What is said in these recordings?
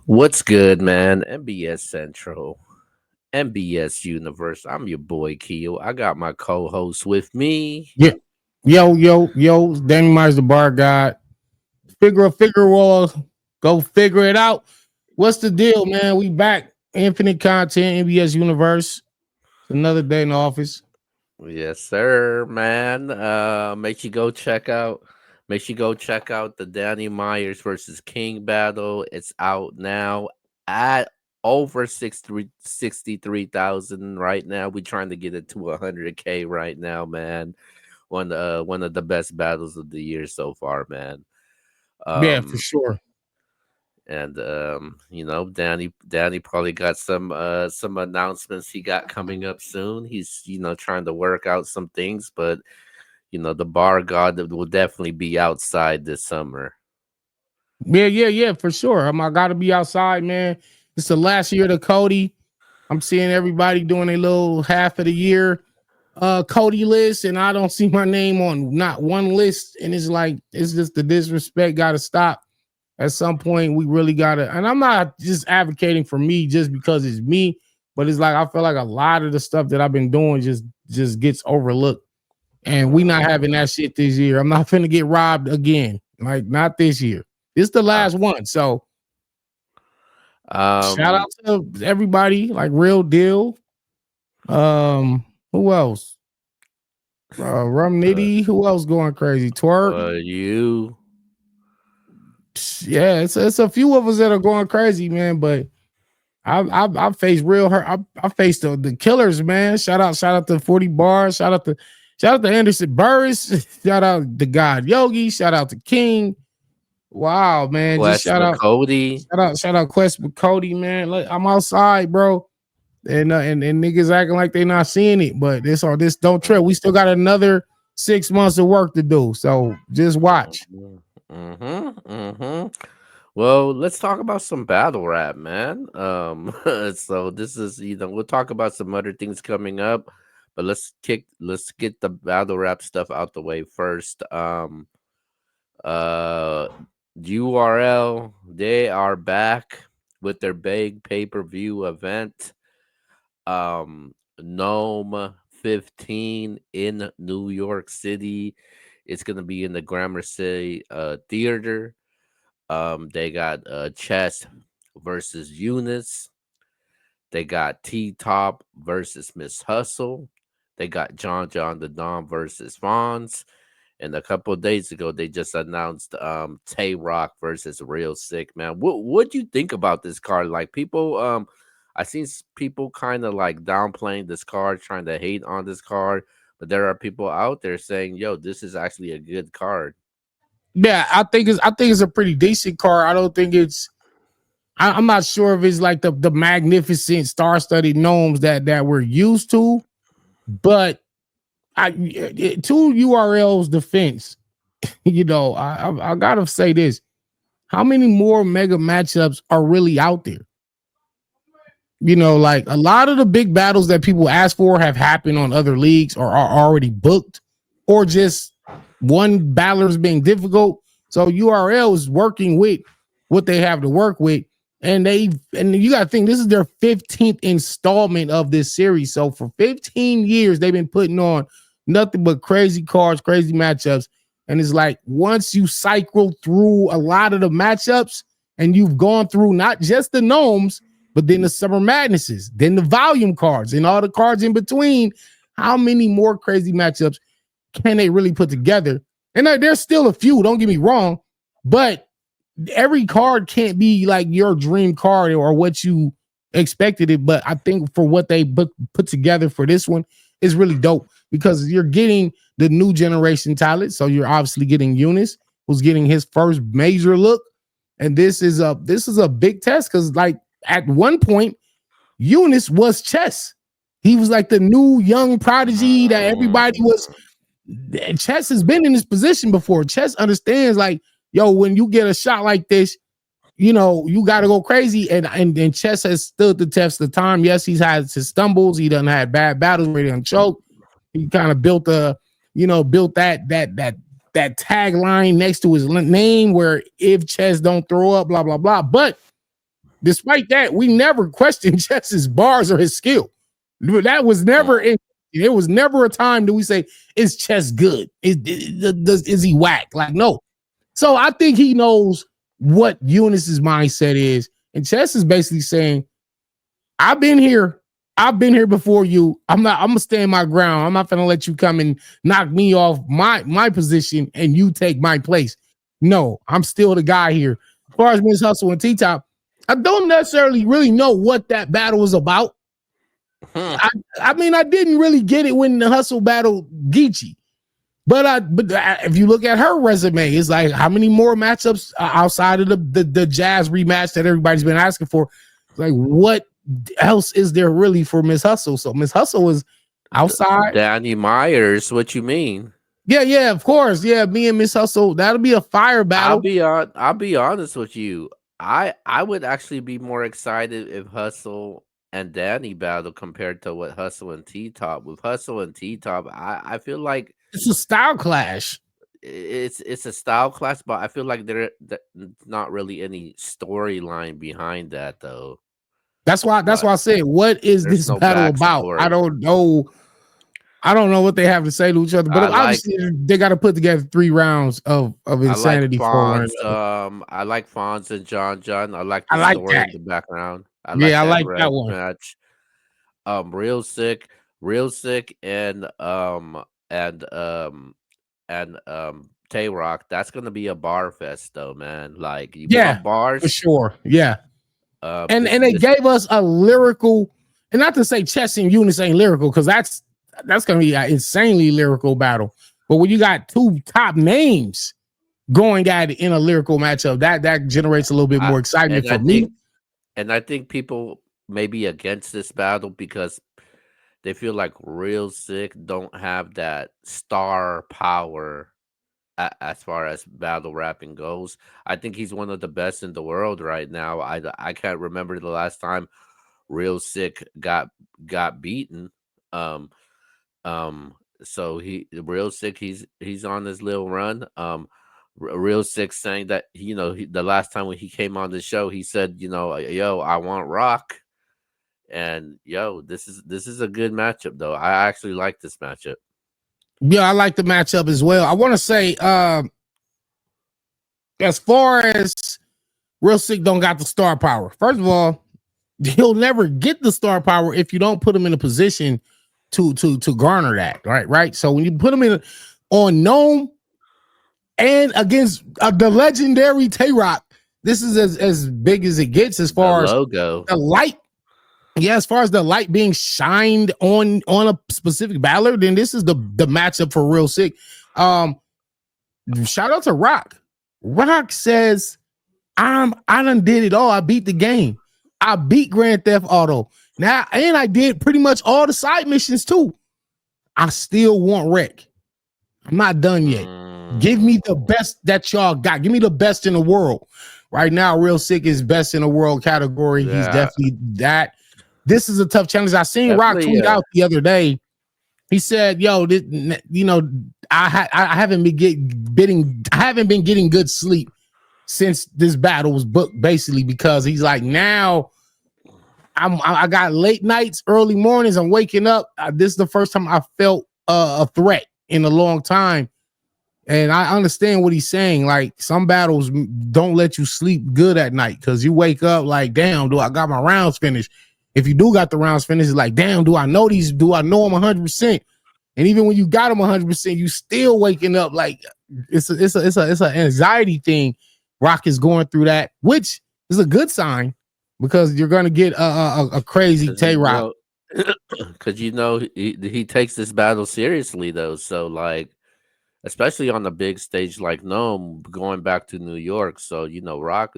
What's good, man? MBS Central, MBS Universe. I'm your boy Keo. I got my co-host with me. Yeah. Yo, Danny Myers, the bar guy. Figure wall. Go figure it out. What's the deal, man? We back. Infinite content, NBS Universe. It's another day in the office. Yes, sir, man. Make sure you go check out the Danny Myers versus King battle. It's out now at over 63,000 right now. We're trying to get it to 100K right now, man. One of the best battles of the year so far, man. Yeah, for Um, sure. and Danny probably got some announcements he got coming up soon. He's trying to work out some things, but the bar god will definitely be outside this summer. Yeah, for sure. I gotta be outside, man. It's the last year of Cody. I'm seeing everybody doing a little half of the year Cody list, and I don't see my name on not one list. And it's like it's just the disrespect gotta stop. At some point we really gotta, and I'm not just advocating for me just because it's me, but it's like I feel like a lot of the stuff that I've been doing just gets overlooked, and we not having that shit this year. I'm not finna get robbed again, like not this year. It's the Uh, last one. So shout um, out to everybody, like real deal. Who else? Rum uh, Nitty. Who else going crazy? Twerk. you, Yeah, it's a few of us that are going crazy, man. But I faced real hurt. I faced the killers, man. Shout out to 40 bars. Shout out to Anderson Burris. Shout out to God Yogi. Shout out to King. Wow, man. Just Quest Cody. shout out Quest with Cody, man. Like, I'm outside, bro. And niggas acting like they not seeing it, but this or this don't trip. We still got another 6 months of work to do. So just watch. Mm-hmm. Well, let's talk about some battle rap, man. So this is we'll talk about some other things coming up, but let's get the battle rap stuff out the way first. Uh, URL, they are back with their big pay-per-view event. Nome 15 in New York City. It's gonna be in the Gramercy Theater. They got Chess versus Eunice. They got T Top versus Miss Hustle. They got John the Don versus Fonz. And a couple of days ago, they just announced Tay Rock versus Real Sick, man. What do you think about this card? Like people, I seen people kind of like downplaying this card, trying to hate on this card, but there are people out there saying, "Yo, this is actually a good card." Yeah, I think it's a pretty decent car. I don't think it's I'm not sure if it's like the magnificent star-studded gnomes that we're used to, but to URL's defense, I gotta say this: how many more mega matchups are really out there? Like a lot of the big battles that people ask for have happened on other leagues or are already booked, or just one battler's being difficult. So URL is working with what they have to work with. And you gotta think this is their 15th installment of this series. So for 15 years, they've been putting on nothing but crazy cards, crazy matchups. And it's like once you cycle through a lot of the matchups and you've gone through not just the gnomes, but then the summer madnesses, then the volume cards, and all the cards in between. How many more crazy matchups can they really put together? And there's still a few, don't get me wrong, but every card can't be like your dream card or what you expected it. But I think for what they put together for this one is really dope because you're getting the new generation talent. So you're obviously getting Eunice, who's getting his first major look. And this is a big test because like at one point, Eunice was Chess. He was like the new young prodigy that everybody was. Chess has been in this position before. Chess understands, like, yo, when you get a shot like this, you got to go crazy. And Chess has stood the test of time. Yes, he's had his stumbles. He done had bad battles where he done choked. He kind of built that tagline next to his name where if Chess don't throw up, blah blah blah. But Despite that, we never questioned Chess's bars or his skill. That was never Mm. in. It was never a time that we say, is Chess good? Is he whack? Like, no. So I think he knows what Eunice's mindset is. And Chess is basically saying, I've been here. I've been here before you. I'm gonna stand my ground. I'm not gonna let you come and knock me off my position and you take my place. No, I'm still the guy here. As far as Miss Hustle and T-Top, I don't necessarily really know what that battle was about. Hmm. I mean, I didn't really get it when the Hustle battled Geechee. But if you look at her resume, it's like how many more matchups outside of the Jazz rematch that everybody's been asking for? Like, what else is there really for Miss Hustle? So Miss Hustle is outside. Danny Myers, what you mean? Yeah, of course. Yeah, me and Miss Hustle, that'll be a fire battle. I'll be honest with you. I would actually be more excited if Hustle and Danny battle compared to what Hustle and T Top. With Hustle and T Top, I feel like It's a style clash. it's a style class, but I feel like there not really any storyline behind that though. That's Like why I said, what is there's this no battle about? I backstory. don't know. I don't know what they have to say to each other, but I like obviously they got to put together 3 rounds of insanity for one another. I like Fonz and John. I like I the like story that. in the background. I like Yeah, I that like that red one. match. Real sick, real sick, and Tay Rock. That's gonna be a bar fest though, man. Like you Yeah, want for bars? sure. Yeah. And This they this gave us a lyrical, and not to say Chess and Eunice ain't lyrical, because that's gonna be an insanely lyrical battle. But when you got two top names going at it in a lyrical matchup, that generates a little bit I more excitement and for me. I think people may be against this battle because they feel like real sick don't have that star power as far as battle rapping goes. I think he's one of the best in the world right now. I can't remember the last time real sick got beaten. Um so he real sick he's on this little run. Real sick saying that the last time when he came on the show he said, yo, I want rock. And yo, this is a good matchup though. I actually like this matchup. Yeah, I like the matchup as well. I want to say, as far as Real Sick don't got the star power. First of all, he'll never get the star power if you don't put him in a position to garner that. Right. So when you put him in on Nome and against the legendary Tay Rock, this is as big as it gets as The far as logo. the light. Yeah, as far as the light being shined on a specific battler, then this is the matchup for Real Sick. Um, Shout out to Rock. Rock says, I done did it all. I beat the game. I beat Grand Theft Auto. Now, and I did pretty much all the side missions too. I still want wreck. I'm not done yet. Give Mm, me the best that y'all got. Give me the best in the world. Right now, Real Sick is best in the world category. He's yeah, definitely that. This is a tough challenge. I seen Rock definitely. tweet out the other day. He said, "Yo, I haven't been getting good sleep since this battle was booked, basically because he's like now I got late nights, early mornings. I'm waking up. This is the first time I felt a threat in a long time, and I understand what he's saying. Like some battles don't let you sleep good at night because you wake up like, damn, do I got my rounds finished? If you do got the rounds finished, it's like, damn, do I know these? Do I know them 100%? And even when you got them 100%, you still waking up like it's an anxiety thing. Rock is going through that, which is a good sign because you're going to get a crazy Because Tay Rock. because he takes this battle seriously though. So like, especially on the big stage like Gnome, going back to New York. So Rock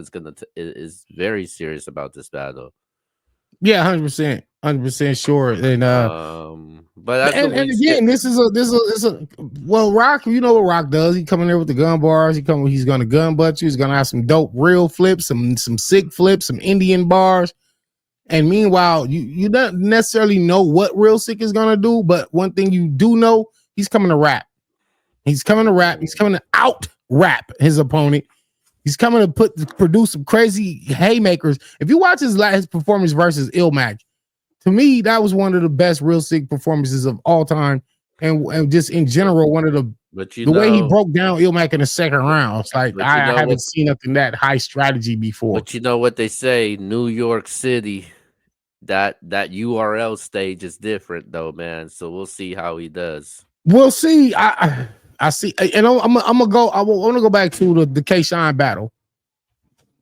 is very serious about this battle. Yeah, 100%, 100% sure. But as the And weeks get again, this is a well, Rock. You know what Rock does? He come in there with the gun bars. He's gonna gun butt you. He's gonna have some dope real flips, some sick flips, some Indian bars. And meanwhile, you don't necessarily know what Real Sick is gonna do, but one thing you do know, he's coming to rap. He's coming to rap. He's coming to out rap his opponent. He's coming to produce some crazy haymakers. If you watch his last performance versus Ilmac, to me, that was one of the best real sick performances of all time. And just in But general, one of but you the way he know, broke down Ilmac in the second but, round. It's like but you I know what haven't seen nothing that high strategy before. but you know what they say, New York City, that URL stage is different though, man. So we'll see how he does. We'll see. I see, and I'm gonna go. I want to go back to the K Shine battle.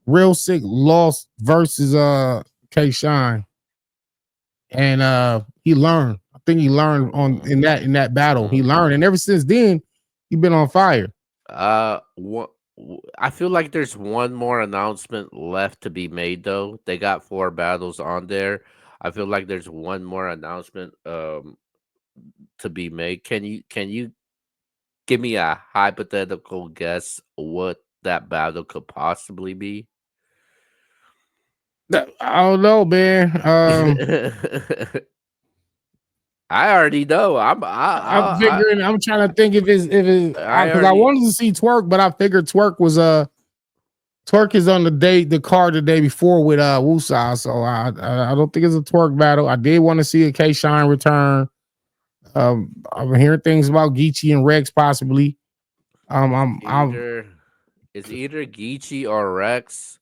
Real sick lost versus K Shine, and he learned. I think he learned on Mm, in that battle. He mm. learned, and ever since then, he been on fire. What I feel like there's one more announcement left to be made though. They got 4 battles on there. I feel like there's one more announcement to be made. Can you give me a hypothetical guess what that battle could possibly be? I don't know, man. I already know. I'm figuring. I'm trying to think if it's I because I already wanted to see Twerk, but I figured Twerk was Twerk is on the card the day before with Wusa, so I don't think it's a Twerk battle. I did want to see a K Shine return. I'm hearing things about Geechee and Rex possibly. it's I'm either Geechee or Rex,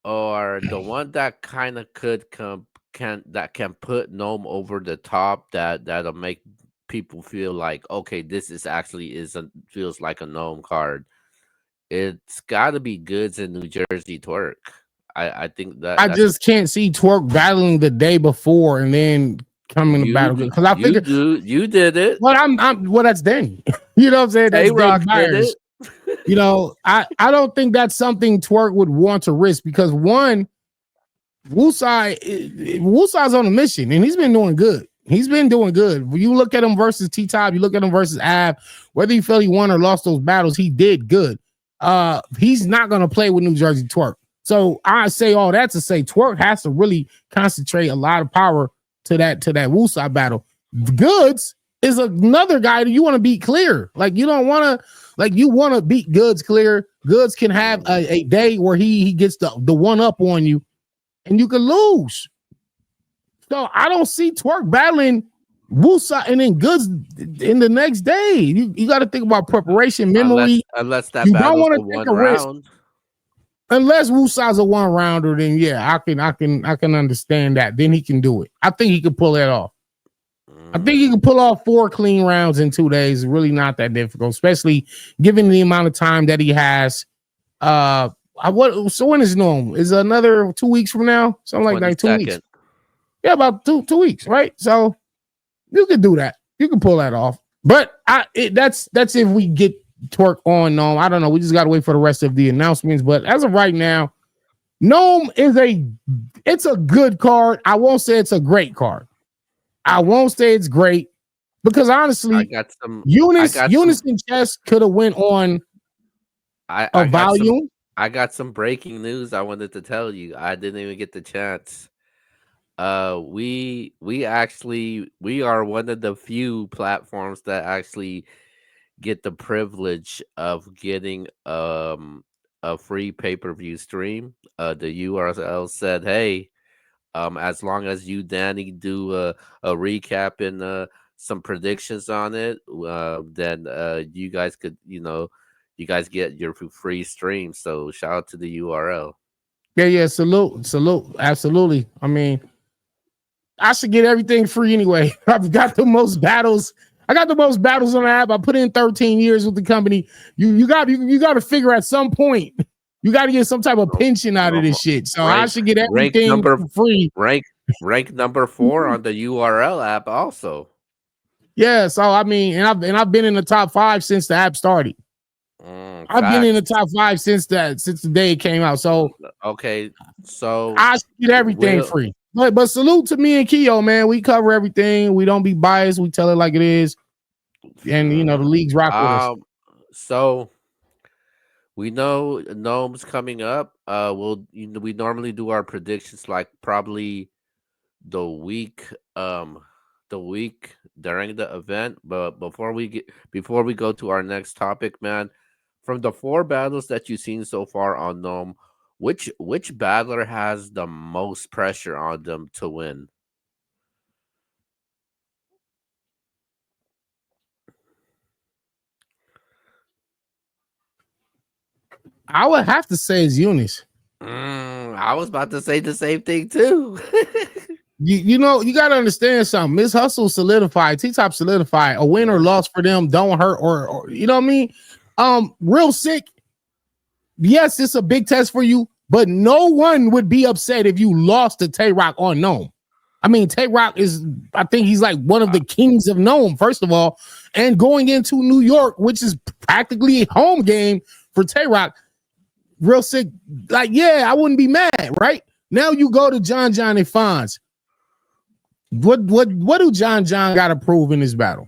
or the one that kind of could can put Gnome over the top, that'll make people feel like, okay, this is actually is a feels like a Gnome card. It's got to be Goods in New Jersey Twerk. I think I that's just can't see Twerk battling the day before and then coming to battle because I figure you did it. well that's Danny. You know what I'm saying? A That's Danny Rock did Myers. it. You know, I don't think that's something Twerk would want to risk because one, Wusai's on a mission and he's been doing good. He's been doing good. When you look at him versus T Top, you look at him versus Ab, whether you felt he won or lost those battles, he did good. He's not gonna play with New Jersey Twerk. So I say all that to say Twerk has to really concentrate a lot of power to that Wusai battle. Goods is another guy that you want to beat clear. Like you don't want to you want to beat Goods clear. Goods can have a day where he gets the one up on you and you could lose. So I don't see Twerk battling Wusa and then Goods in the next day. You got to think about preparation, memory. Unless that You don't battle's want a to take one a risk. round. Unless Wusa's a one rounder, then yeah, I can understand that. Then he can do it. I think he can pull that off. I think he Mm, can pull off 4 clean rounds in 2 days. Really not that difficult, especially given the amount of time that he has. So when is Nome? Is another 2 weeks from now? Something like 2 weeks. 22nd. Yeah, about two weeks, right? So you can do that. You can pull that off. But that's if we get Twerk on Gnome. I don't know. We just got to wait for the rest of the announcements. But as of right now, Gnome it's a good card. I won't say it's a great card. I won't say it's great because I honestly, got some. I Eunice got some. Unison Chess could have went on I a I got some. volume. I got some breaking news I wanted to tell you. I didn't even get the chance. We are one of the few platforms that actually get the privilege of getting a free pay-per-view stream. The URL said, "Hey, as long as you, Danny, do a recap and some predictions on it, then you guys could, you guys get your free stream." So shout out to the URL. Yeah. Salute. Absolutely. I mean, I should get everything free anyway. I've got the most battles. I got the most battles on the app. I put in 13 years with the company. You got to figure at some point you got to get some type of Um, pension out of um, this shit. So I rank should get rank everything number for free. rank rank number 4 on the URL app also. Yeah. So I mean, and I've been in the top 5 since the app started. I've been in the Facts. top 5 since the day it came out. So Okay, so I should get everything will free. But salute to me and Keo, man. We cover everything. We don't be biased. We tell it like it is. And the leagues rock with us. um so we know Gnome's coming up. We normally do our predictions like probably the week the week during the event, but before we go to our next topic, man, From the four battles that you've seen so far on Gnome, which battler has the most pressure on them to win? I would have to say it's Eunice. I was about to say the same thing too. You know, you gotta understand something. Miss Hustle solidified, T Top solidified. A win or Yeah. loss for them don't hurt, or you know what I mean? Real sick. Yes, it's a big test for you, but no one would be upset if you lost to Tay Rock on Gnome. I mean, Tay Rock is, I think he's like one of the kings of Gnome, first of all. And going into New York, which is practically a home game for Tay Rock, real sick. Like, yeah, I wouldn't be mad, right? Now you go to John and Fonz. What do John got to prove in this battle?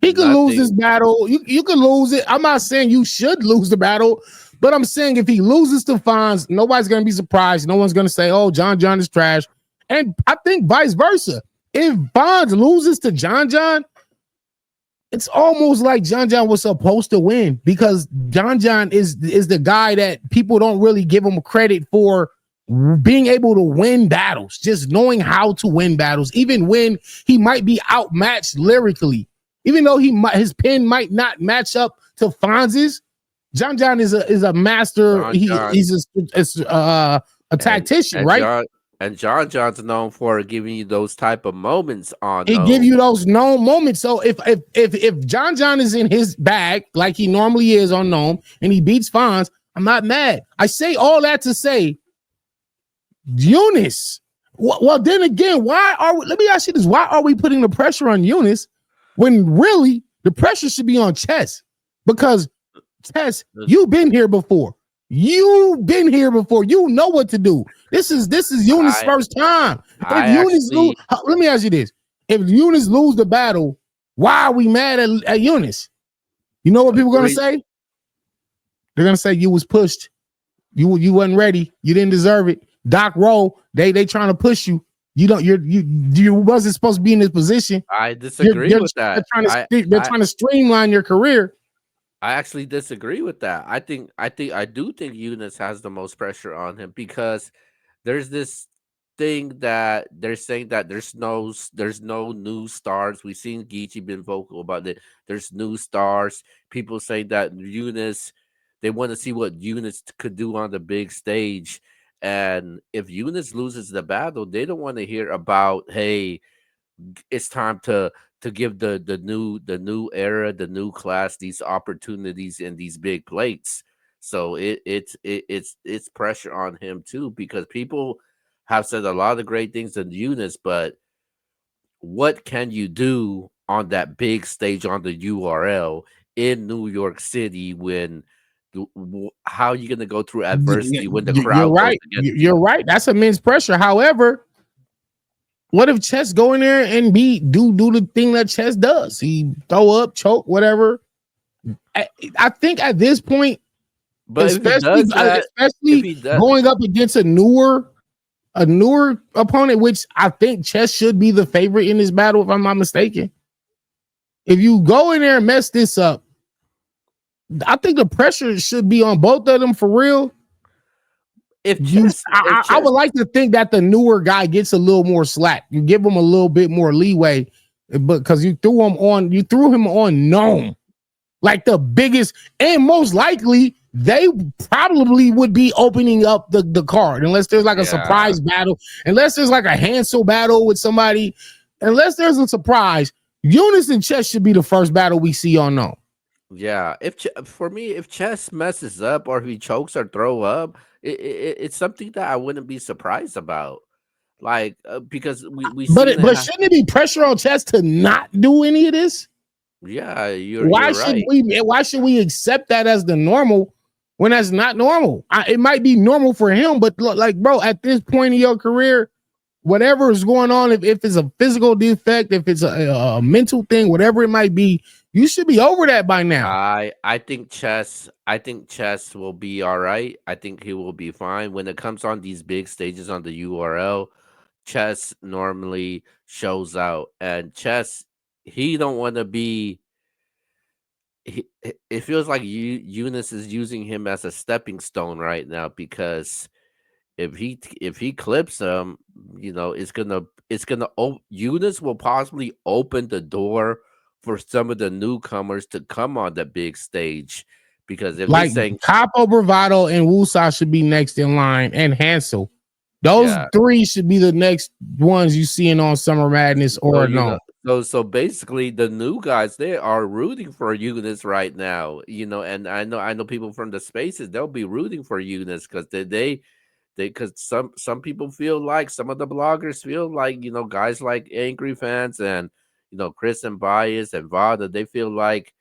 He could lose this Nothing. battle. You could lose it. I'm not saying you should lose the battle, but I'm saying if he loses to Fonz, nobody's gonna be surprised. No one's gonna say, "Oh, John is trash." And I think vice versa. If Fonz loses to John, it's almost like John was supposed to win because John is the guy that people don't really give him credit for being able to win battles, just knowing how to win battles, even when he might be outmatched lyrically, even though his pen might not match up to Fonz's. John is a master. John John He's a and tactician, and right? John and John's known for giving you those type of moments on He give Gnome. you those known moments. So if John is in his bag like he normally is on Gnome and he beats Fonz, I'm not mad. I say all that to say Eunice. Well, then again, why are we, let me ask you this: why are we putting the pressure on Eunice when really the pressure should be on Chess? Because Chess, you've been here before. You've been here before. You know what to do. This is Eunice's I first time. If I Eunice lose, actually let me ask you this: if Eunice lose the battle, why are we mad at Eunice? You know what people are gonna agree. say? They're gonna say you was pushed. You wasn't ready. You didn't deserve it. Doc Roll, they trying to push you. You don't. You wasn't supposed to be in this position. I disagree with They're that. they're trying to streamline your career. I actually disagree with that. I do think Eunice has the most pressure on him because there's this thing that they're saying that there's no new stars. We've seen Geechee been vocal about it. There's new stars. People say that Eunice, they want to see what Eunice could do on the big stage. And if Eunice loses the battle, they don't want to hear about, hey, it's time to give the new era, the new class, these opportunities and these big plates. So it's pressure on him too because people have said a lot of great things in Eunice, but what can you do on that big stage on the URL in New York City when how are you going to go through adversity when the You're crowd goes right. against you? You're right. That's immense pressure. However, what if Chess go in there and do the thing that Chess does? He throw up, choke, whatever. I think at this point, But if he does that, if especially he does, going up against a newer opponent, which I think Chess should be the favorite in this battle, if I'm not mistaken. If you go in there and mess this up, I think the pressure should be on both of them for real. if chess, if I chess would like to think that the newer guy gets a little more slack. You give him a little bit more leeway, but because you threw him on Gnome, like the biggest, and most likely they probably would be opening up the card unless there's like a yeah. surprise battle, unless there's like a Hansel battle with somebody, unless there's a surprise. Eunice and Chess should be the first battle we see on Gnome. Yeah, for me, if chess messes up or if he chokes or throw up, it's something that I wouldn't be surprised about. Like because we seen it. But shouldn't it be pressure on Chess to not do any of this? Yeah, you're right. Why should we accept that as the normal when that's not normal? It might be normal for him, but look, like, bro, at this point in your career, whatever is going on, if it's a physical defect, if it's a mental thing, whatever it might be, you should be over that by now. I think chess will be all right. I think he will be fine when it comes on these big stages on the URL. Chess normally shows out, and chess he don't want to be it feels like Eunice is using him as a stepping stone right now because if he clips him, Eunice will possibly open the door for some of the newcomers to come on the big stage because if they Like saying Capo Bravado and Wusa should be next in line, and Hansel. Those yeah, three should be the next ones you seeing on Summer Madness so or no. so basically the new guys they are rooting for Eunice right now, and I know people from the spaces they'll be rooting for Eunice because because some people feel like some of the bloggers feel like guys like Angry Fans and Chris and Bias and Vada they feel like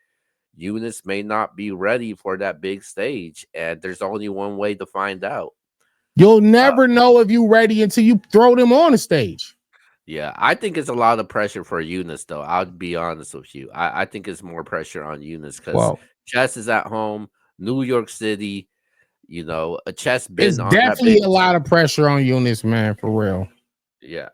Eunice may not be ready for that big stage and there's only one way to find out. You'll uh, never know if you ready until you throw them on the stage. yeah, I think it's a lot of pressure for Eunice though. I'll be honest with you. I think it's more pressure on Eunice because Well, Chess is at home, New York City. A Chess it's been on that definitely big. a lot of pressure on Eunice, man, for real. Yeah.